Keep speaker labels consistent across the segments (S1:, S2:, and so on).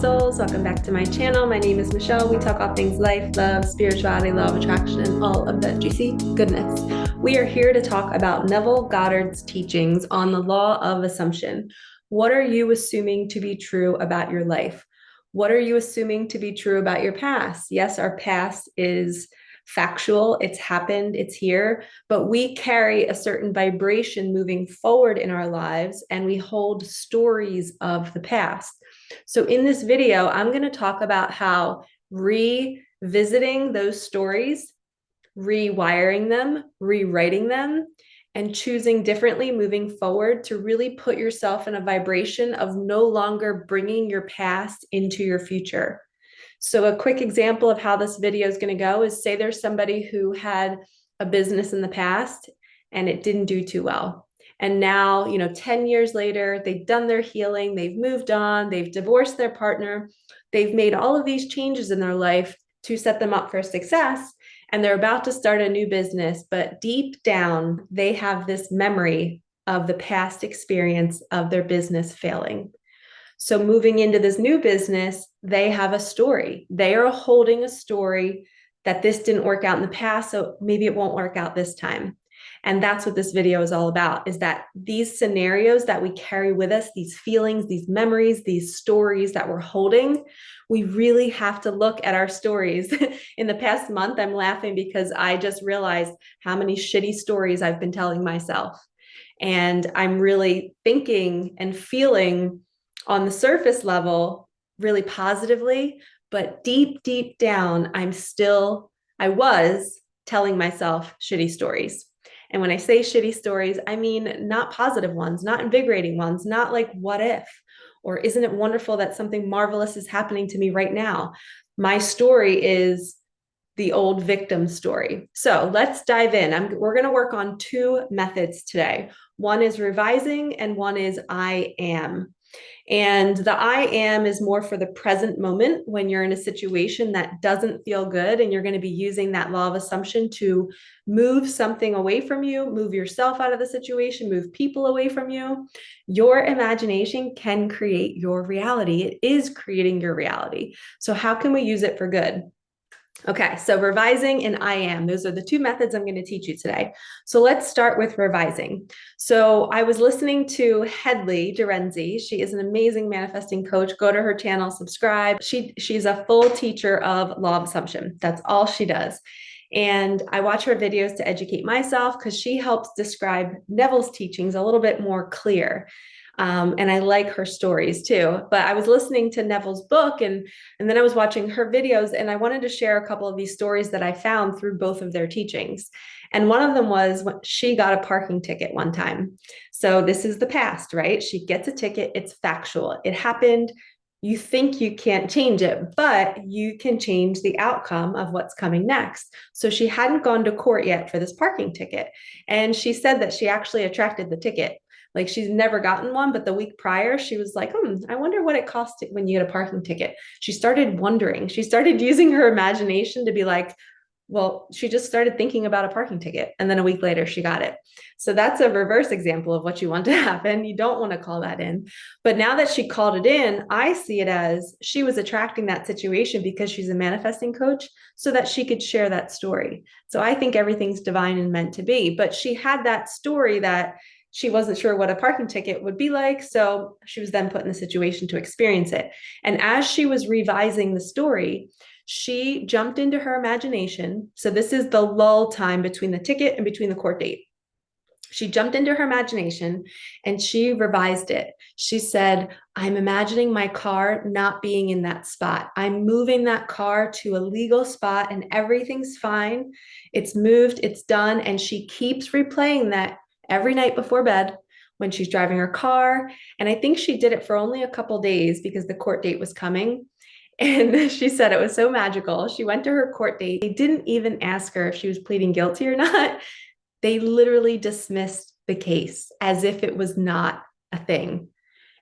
S1: souls. Welcome back to my channel. My name is Michelle. We talk all things life, love, spirituality, law of attraction, and all of the juicy goodness. We are here to talk about Neville Goddard's teachings on the law of assumption. What are you assuming to be true about your life? What are you assuming to be true about your past? Yes, our past is factual. It's happened, it's here, but we carry a certain vibration moving forward in our lives, and we hold stories of the past. So in this video, I'm going to talk about how revisiting those stories, rewiring them, rewriting them, and choosing differently moving forward to really put yourself in a vibration of no longer bringing your past into your future. So a quick example of how this video is going to go is, say there's somebody who had a business in the past and it didn't do too well. And now, 10 years later, they've done their healing, they've moved on, they've divorced their partner, they've made all of these changes in their life to set them up for success, and they're about to start a new business, but deep down, they have this memory of the past experience of their business failing. So moving into this new business, they have a story. They are holding a story that this didn't work out in the past, so maybe it won't work out this time. And that's what this video is all about, is that these scenarios that we carry with us, these feelings, these memories, these stories that we're holding, we really have to look at our stories. In the past month, I'm laughing because I just realized how many shitty stories I've been telling myself. And I'm really thinking and feeling on the surface level really positively, but deep, deep down, I was telling myself shitty stories. And when I say shitty stories, I mean not positive ones, not invigorating ones, not like what if, or isn't it wonderful that something marvelous is happening to me right now? My story is the old victim story. So let's dive in. We're going to work on two methods today. One is revising and one is I am. And the I am is more for the present moment when you're in a situation that doesn't feel good, and you're going to be using that law of assumption to move something away from you, move yourself out of the situation, move people away from you. Your imagination can create your reality. It is creating your reality. So how can we use it for good? Okay, so revising and I am, those are the two methods I'm going to teach you today. So let's start with revising. So I was listening to Hedley Dorenzi. She is an amazing manifesting coach. Go to her channel, subscribe. She's a full teacher of law of assumption. That's all she does. And I watch her videos to educate myself because she helps describe Neville's teachings a little bit more clear. And I like her stories too. But I was listening to Neville's book and then I was watching her videos, and I wanted to share a couple of these stories that I found through both of their teachings. And one of them was when she got a parking ticket one time. So this is the past, right? She gets a ticket. It's factual. It happened. You think you can't change it, but you can change the outcome of what's coming next. So she hadn't gone to court yet for this parking ticket. And she said that she actually attracted the ticket. Like, she's never gotten one, but the week prior, she was like, I wonder what it costs when you get a parking ticket. She started wondering. She started using her imagination to be like, well, she just started thinking about a parking ticket. And then a week later, she got it. So that's a reverse example of what you want to happen. You don't want to call that in. But now that she called it in, I see it as she was attracting that situation because she's a manifesting coach so that she could share that story. So I think everything's divine and meant to be. But she had that story that she wasn't sure what a parking ticket would be like. So she was then put in the situation to experience it. And as she was revising the story, she jumped into her imagination. So this is the lull time between the ticket and between the court date. She jumped into her imagination and she revised it. She said, I'm imagining my car not being in that spot. I'm moving that car to a legal spot and everything's fine. It's moved, it's done. And she keeps replaying that every night before bed when she's driving her car. And I think she did it for only a couple days because the court date was coming. And she said it was so magical. She went to her court date. They didn't even ask her if she was pleading guilty or not. They literally dismissed the case as if it was not a thing.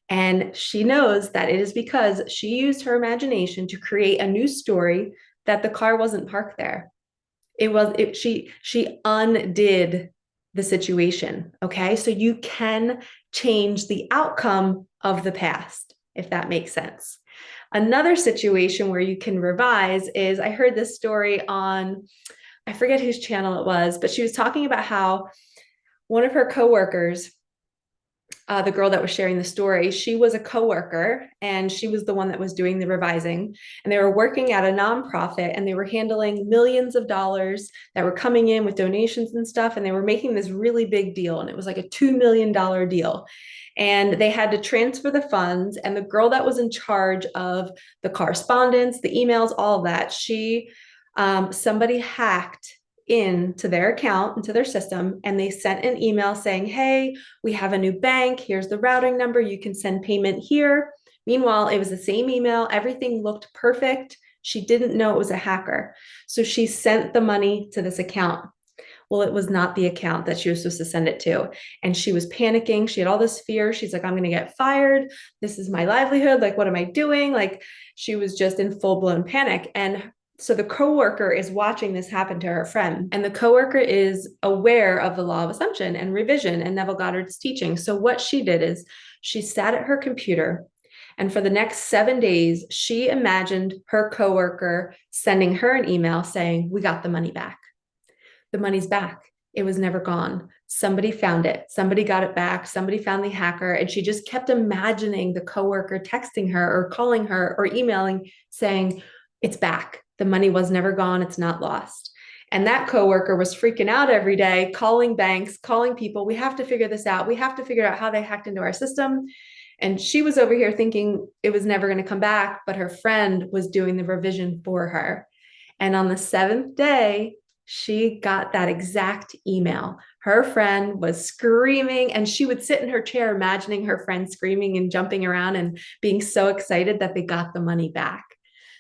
S1: And she knows that it is because she used her imagination to create a new story that the car wasn't parked there. She undid the situation. Okay. So you can change the outcome of the past, if that makes sense. Another situation where you can revise is I heard this story on, I forget whose channel it was, but she was talking about how one of her coworkers, the girl that was sharing the story, she was a coworker and she was the one that was doing the revising. And they were working at a nonprofit and they were handling millions of dollars that were coming in with donations and stuff. And they were making this really big deal. And it was like a $2 million deal. And they had to transfer the funds. And the girl that was in charge of the correspondence, the emails, all of that, somebody hacked into their account, into their system, and they sent an email saying, hey, we have a new bank. Here's the routing number. You can send payment here. Meanwhile, it was the same email. Everything looked perfect. She didn't know it was a hacker. So she sent the money to this account. Well, it was not the account that she was supposed to send it to. And she was panicking. She had all this fear. She's like, I'm going to get fired. This is my livelihood. Like, what am I doing? Like, she was just in full blown panic. And so the coworker is watching this happen to her friend, and the coworker is aware of the law of assumption and revision and Neville Goddard's teaching. So what she did is she sat at her computer, and for the next 7 days, she imagined her coworker sending her an email saying, we got the money back. The money's back. It was never gone. Somebody found it. Somebody got it back. Somebody found the hacker. And she just kept imagining the coworker texting her or calling her or emailing saying, it's back. The money was never gone. It's not lost. And that coworker was freaking out every day, calling banks, calling people. We have to figure this out. We have to figure out how they hacked into our system. And she was over here thinking it was never going to come back, but her friend was doing the revision for her. And on the 7th day, she got that exact email. Her friend was screaming, and she would sit in her chair imagining her friend screaming and jumping around and being so excited that they got the money back.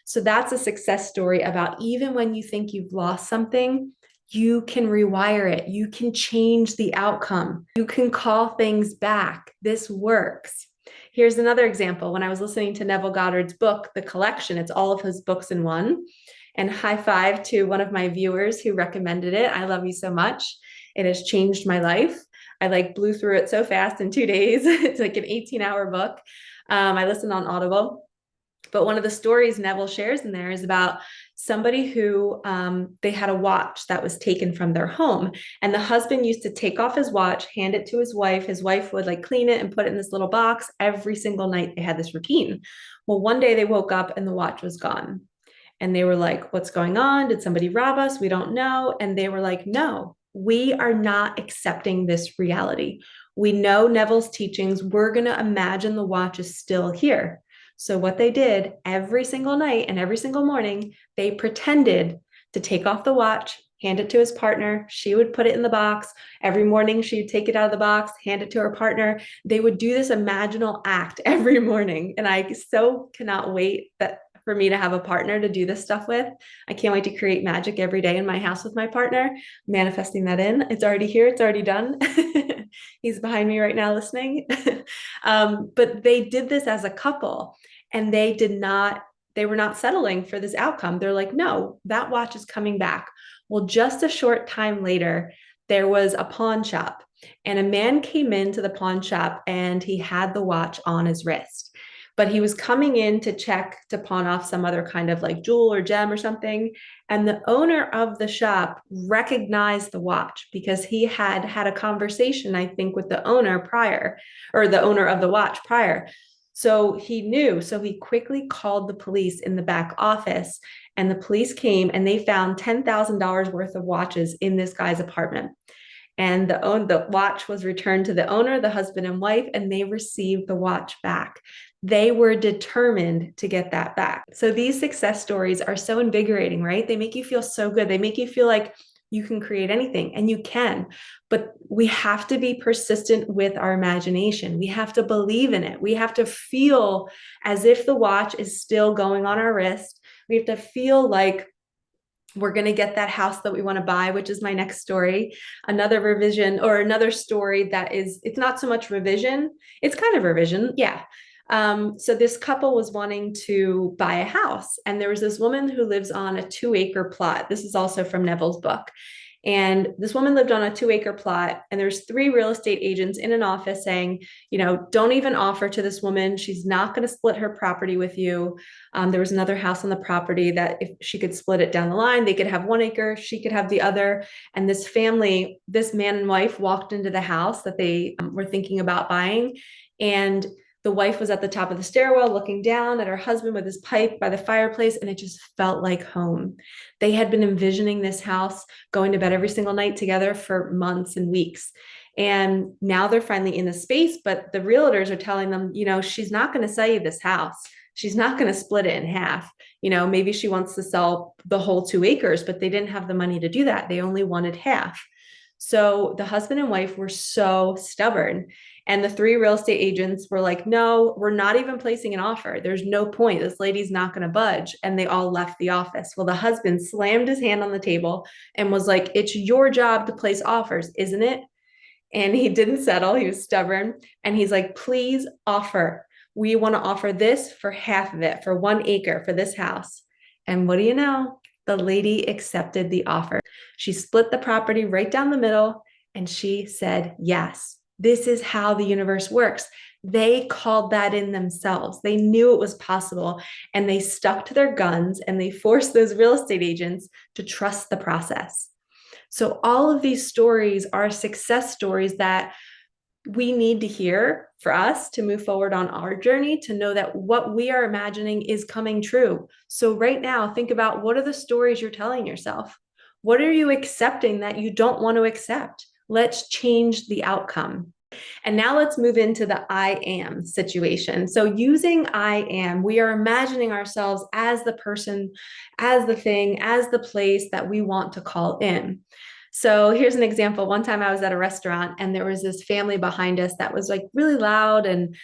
S1: So that's a success story about even when you think you've lost something, you can rewire it. You can change the outcome. You can call things back. This works. Here's another example. When I was listening to Neville Goddard's book, The Collection, it's all of his books in one. And high five to one of my viewers who recommended it. I love you so much. It has changed my life. I blew through it so fast in 2 days. It's like an 18-hour book. I listened on Audible. But one of the stories Neville shares in there is about somebody who they had a watch that was taken from their home. And the husband used to take off his watch, hand it to his wife. His wife would clean it and put it in this little box. Every single night they had this routine. Well, one day they woke up and the watch was gone. And they were like, what's going on? Did somebody rob us? We don't know. And they were like, no, we are not accepting this reality. We know Neville's teachings. We're going to imagine the watch is still here. So what they did every single night and every single morning, they pretended to take off the watch, hand it to his partner. She would put it in the box. Every morning she'd take it out of the box, hand it to her partner. They would do this imaginal act every morning. And I so cannot wait for me to have a partner to do this stuff with. I can't wait to create magic every day in my house with my partner, manifesting that in. It's already here. It's already done. He's behind me right now listening. But they did this as a couple, and they were not settling for this outcome. They're like, no, that watch is coming back. Well, just a short time later, there was a pawn shop, and a man came into the pawn shop and he had the watch on his wrist. But he was coming in to check to pawn off some other kind of jewel or gem or something. And the owner of the shop recognized the watch because he had had a conversation, I think, with the owner prior, or the owner of the watch prior. So he knew. So he quickly called the police in the back office, and the police came and they found $10,000 worth of watches in this guy's apartment. And the watch was returned to the owner, the husband and wife, and they received the watch back. They were determined to get that back. So these success stories are so invigorating, right? They make you feel so good. They make you feel like you can create anything, and you can, but we have to be persistent with our imagination. We have to believe in it. We have to feel as if the watch is still going on our wrist. We have to feel like we're going to get that house that we want to buy, which is my next story. Another revision, or another story that it's not so much revision. It's kind of revision. Yeah. So this couple was wanting to buy a house, and there was this woman who lives on a 2-acre plot. This is also from Neville's book. And this woman lived on a 2-acre plot, and there's 3 real estate agents in an office saying, don't even offer to this woman. She's not going to split her property with you. There was another house on the property that if she could split it down the line, they could have 1 acre, she could have the other. And this family, this man and wife, walked into the house that they were thinking about buying. And the wife was at the top of the stairwell looking down at her husband with his pipe by the fireplace, and it just felt like home. They had been envisioning this house, going to bed every single night together for months and weeks. And now they're finally in the space, but the realtors are telling them, she's not going to sell you this house. She's not going to split it in half. Maybe she wants to sell the whole 2 acres, but they didn't have the money to do that. They only wanted half. So the husband and wife were so stubborn. And the 3 real estate agents were like, no, we're not even placing an offer. There's no point. This lady's not going to budge. And they all left the office. Well, the husband slammed his hand on the table and was like, it's your job to place offers, isn't it? And he didn't settle. He was stubborn. And he's like, please offer. We want to offer this for half of it, for 1 acre for this house. And what do you know? The lady accepted the offer. She split the property right down the middle, and she said yes. This is how the universe works. They called that in themselves. They knew it was possible, and they stuck to their guns, and they forced those real estate agents to trust the process. So all of these stories are success stories that we need to hear for us to move forward on our journey, to know that what we are imagining is coming true. So right now, think about, what are the stories you're telling yourself? What are you accepting that you don't want to accept? Let's change the outcome. And now let's move into the I am situation. So using I am, we are imagining ourselves as the person, as the thing, as the place that we want to call in. So here's an example. One time I was at a restaurant, and there was this family behind us that was like really loud, and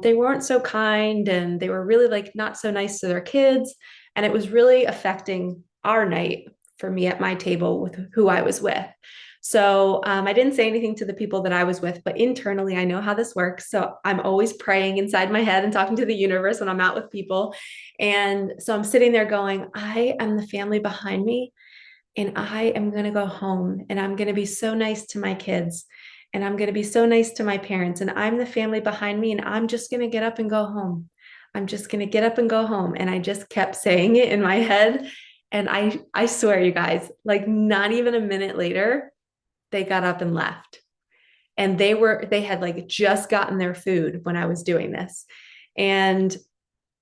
S1: they weren't so kind, and they were really like not so nice to their kids. And it was really affecting our night for me at my table with who I was with. So I didn't say anything to the people that I was with, but internally I know how this works. So I'm always praying inside my head and talking to the universe when I'm out with people. And so I'm sitting there going, I am the family behind me, and I am going to go home, and I'm going to be so nice to my kids, and I'm going to be so nice to my parents, and I'm the family behind me, and I'm just going to get up and go home. I'm just going to get up and go home. And I just kept saying it in my head. And I swear, you guys, like not even a minute later, they got up and left. And they had like just gotten their food when I was doing this. And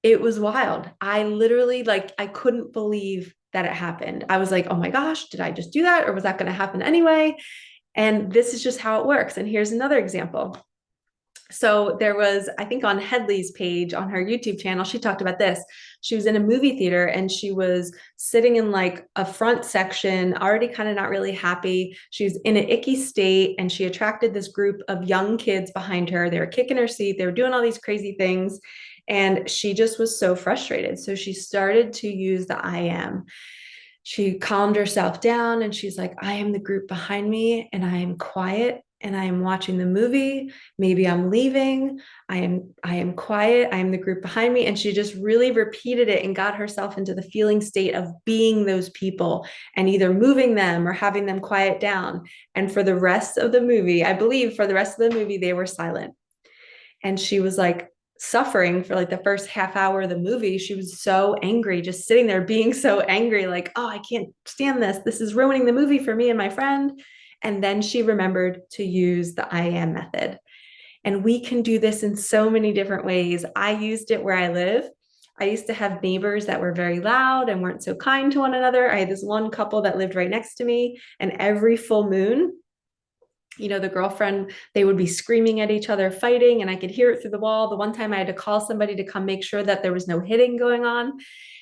S1: it was wild. I literally, I couldn't believe that it happened. I was like, oh my gosh, did I just do that? Or was that going to happen anyway? And this is just how it works. And here's another example. So there was, I think on Headley's page on her YouTube channel, she talked about this. She was in a movie theater, and she was sitting in like a front section, already kind of not really happy. She was in an icky state, and she attracted this group of young kids behind her. They were kicking her seat. They were doing all these crazy things. And she just was so frustrated. So she started to use the I am. She calmed herself down, and she's like, I am the group behind me, and I am quiet, and I am watching the movie. Maybe I'm leaving. I am quiet. I am the group behind me. And she just really repeated it and got herself into the feeling state of being those people and either moving them or having them quiet down. And for the rest of the movie, I believe for the rest of the movie, they were silent. And she was like suffering for like the first half hour of the movie. She was so angry, just sitting there being so angry, like, oh, I can't stand this. This is ruining the movie for me and my friend. And then she remembered to use the I am method. And we can do this in so many different ways. I used it where I live. I used to have neighbors that were very loud and weren't so kind to one another. I had this one couple that lived right next to me, and every full moon, the girlfriend, they would be screaming at each other, fighting, and I could hear it through the wall. The one time I had to call somebody to come make sure that there was no hitting going on.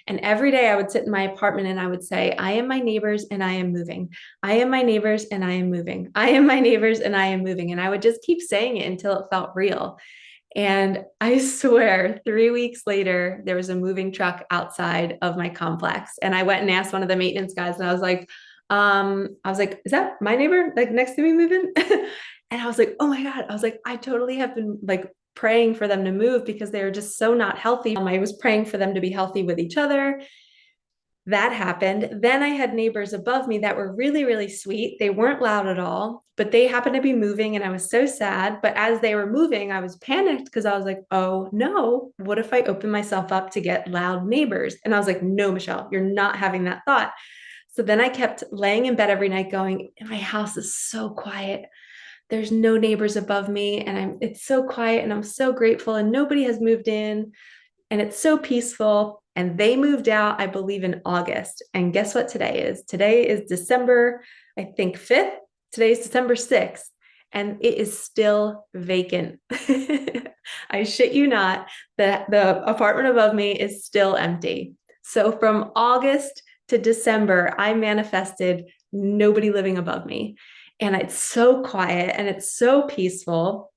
S1: And every day I would sit in my apartment and I would say, I am my neighbors and I am moving. I am my neighbors and I am moving. I am my neighbors and I am moving. And I would just keep saying it until it felt real. And I swear, 3 weeks later, there was a moving truck outside of my complex. And I went and asked one of the maintenance guys, and I was like, is that my neighbor like next to me moving? And I was like, oh my God. I was like, I totally have been like praying for them to move because they were just so not healthy. I was praying for them to be healthy with each other. That happened. Then I had neighbors above me that were really, really sweet. They weren't loud at all, but they happened to be moving and I was so sad. But as they were moving, I was panicked because I was like, oh no, what if I open myself up to get loud neighbors? And I was like, no, Michelle, you're not having that thought. So then I kept laying in bed every night going, my house is so quiet. There's no neighbors above me and it's so quiet and I'm so grateful and nobody has moved in and it's so peaceful. And they moved out, I believe, in August. And guess what today is? Today is December, I think, 5th. Today is December 6th, and it is still vacant. I shit you not, the apartment above me is still empty. So from August to December, I manifested nobody living above me. And it's so quiet and it's so peaceful.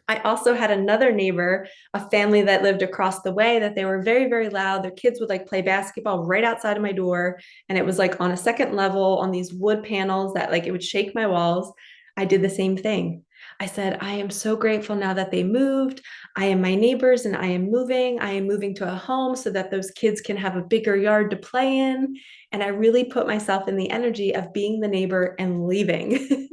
S1: I also had another neighbor, a family that lived across the way, that they were very, very loud. Their kids would like play basketball right outside of my door. And it was like on a second level on these wood panels that like it would shake my walls. I did the same thing. I said, I am so grateful now that they moved. I am my neighbors and I am moving. I am moving to a home so that those kids can have a bigger yard to play in. And I really put myself in the energy of being the neighbor and leaving.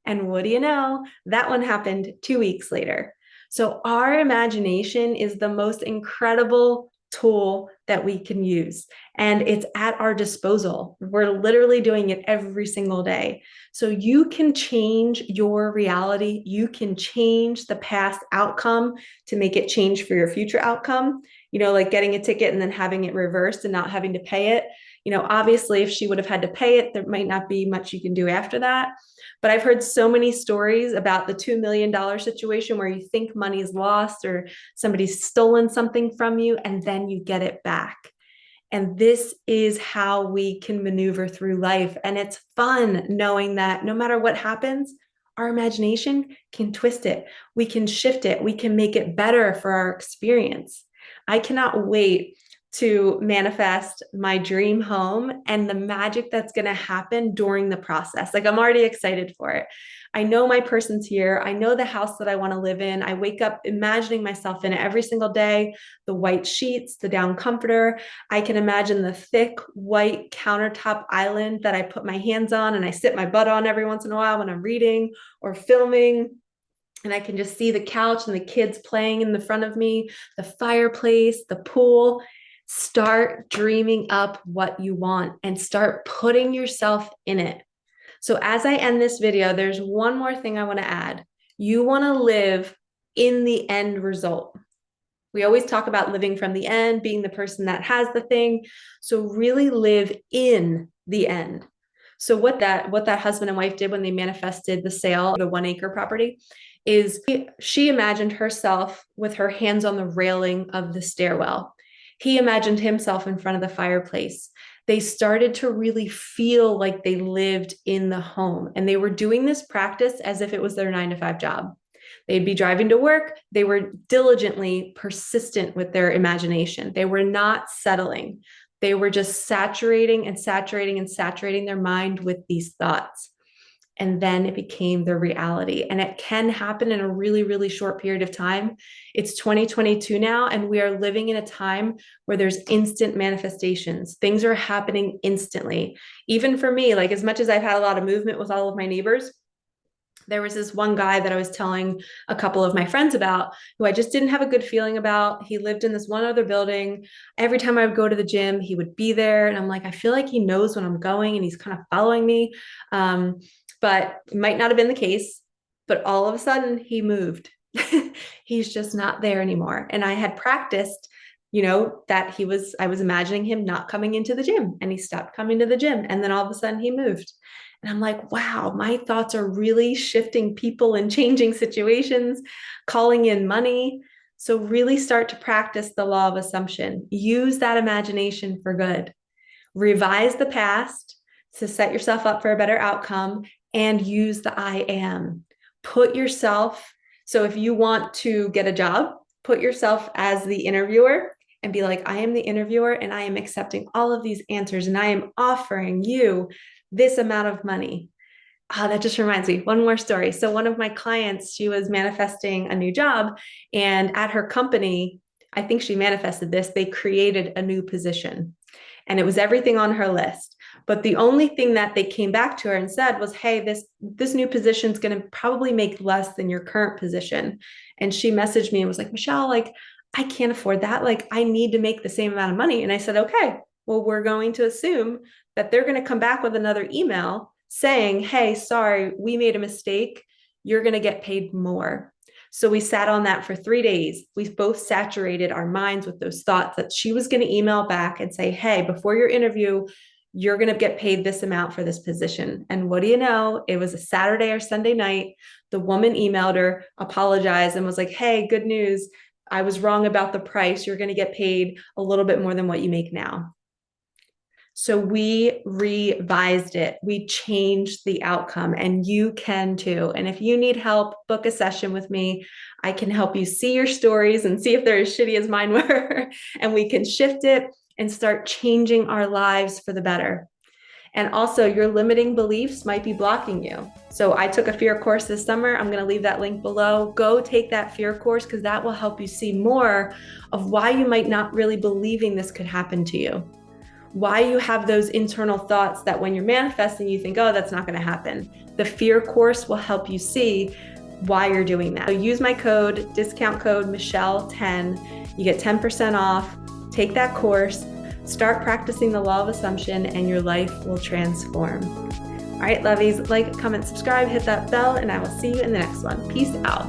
S1: And what do you know? That one happened 2 weeks later. So our imagination is the most incredible tool that we can use, and it's at our disposal. We're literally doing it every single day. So you can change your reality. You can change the past outcome to make it change for your future outcome. Like getting a ticket and then having it reversed and not having to pay it. Obviously, if she would have had to pay it, there might not be much you can do after that. But I've heard so many stories about the $2 million situation where you think money's lost or somebody's stolen something from you and then you get it back. And this is how we can maneuver through life. And it's fun knowing that no matter what happens, our imagination can twist it. We can shift it. We can make it better for our experience. I cannot wait to manifest my dream home and the magic that's going to happen during the process. Like I'm already excited for it. I know my person's here. I know the house that I want to live in. I wake up imagining myself in it every single day, the white sheets, the down comforter. I can imagine the thick white countertop island that I put my hands on and I sit my butt on every once in a while when I'm reading or filming. And I can just see the couch and the kids playing in the front of me, the fireplace, the pool. Start dreaming up what you want and start putting yourself in it. So as I end this video, there's one more thing I want to add. You want to live in the end result. We always talk about living from the end, being the person that has the thing. So really live in the end. So what that husband and wife did when they manifested the sale of the 1 acre property is she imagined herself with her hands on the railing of the stairwell. He imagined himself in front of the fireplace. They started to really feel like they lived in the home, and they were doing this practice as if it was their 9 to 5 job. They'd be driving to work. They were diligently persistent with their imagination. They were not settling. They were just saturating and saturating and saturating their mind with these thoughts. And then it became their reality. And it can happen in a really, really short period of time. It's 2022 now, and we are living in a time where there's instant manifestations. Things are happening instantly. Even for me, like as much as I've had a lot of movement with all of my neighbors, there was this one guy that I was telling a couple of my friends about who I just didn't have a good feeling about. He lived in this one other building. Every time I would go to the gym, he would be there. And I'm like, I feel like he knows when I'm going and he's kind of following me. But it might not have been the case. But all of a sudden he moved. He's just not there anymore. And I had practiced, that I was imagining him not coming into the gym, and he stopped coming to the gym. And then all of a sudden he moved. And I'm like, wow, my thoughts are really shifting people and changing situations, calling in money. So really start to practice the law of assumption. Use that imagination for good. Revise the past to set yourself up for a better outcome, and use the I am. Put yourself, so if you want to get a job, put yourself as the interviewer and be like, I am the interviewer and I am accepting all of these answers and I am offering you this amount of money. That just reminds me, one more story. So one of my clients, she was manifesting a new job, and at her company, I think she manifested this, they created a new position. and it was everything on her list. But the only thing that they came back to her and said was, hey, this new position is going to probably make less than your current position. And she messaged me and was like, Michelle, like, I can't afford that. Like, I need to make the same amount of money. And I said, okay, well, we're going to assume that they're going to come back with another email saying, hey, sorry, we made a mistake. You're going to get paid more. So we sat on that for 3 days. We both saturated our minds with those thoughts that she was going to email back and say, hey, before your interview, you're going to get paid this amount for this position. And what do you know? It was a Saturday or Sunday night. The woman emailed her, apologized, and was like, hey, good news. I was wrong about the price. You're going to get paid a little bit more than what you make now. So we revised it. We changed the outcome, and you can too. And if you need help, book a session with me. I can help you see your stories and see if they're as shitty as mine were, and we can shift it and start changing our lives for the better. And also, your limiting beliefs might be blocking you. So I took a fear course this summer. I'm going to leave that link below. Go take that fear course, because that will help you see more of why you might not really believing this could happen to you. Why you have those internal thoughts that when you're manifesting, you think, oh, that's not going to happen. The fear course will help you see why you're doing that. So use my code, discount code Michelle10. You get 10% off. Take that course, start practicing the law of assumption, and your life will transform. All right, lovies, like, comment, subscribe, hit that bell, and I will see you in the next one. Peace out.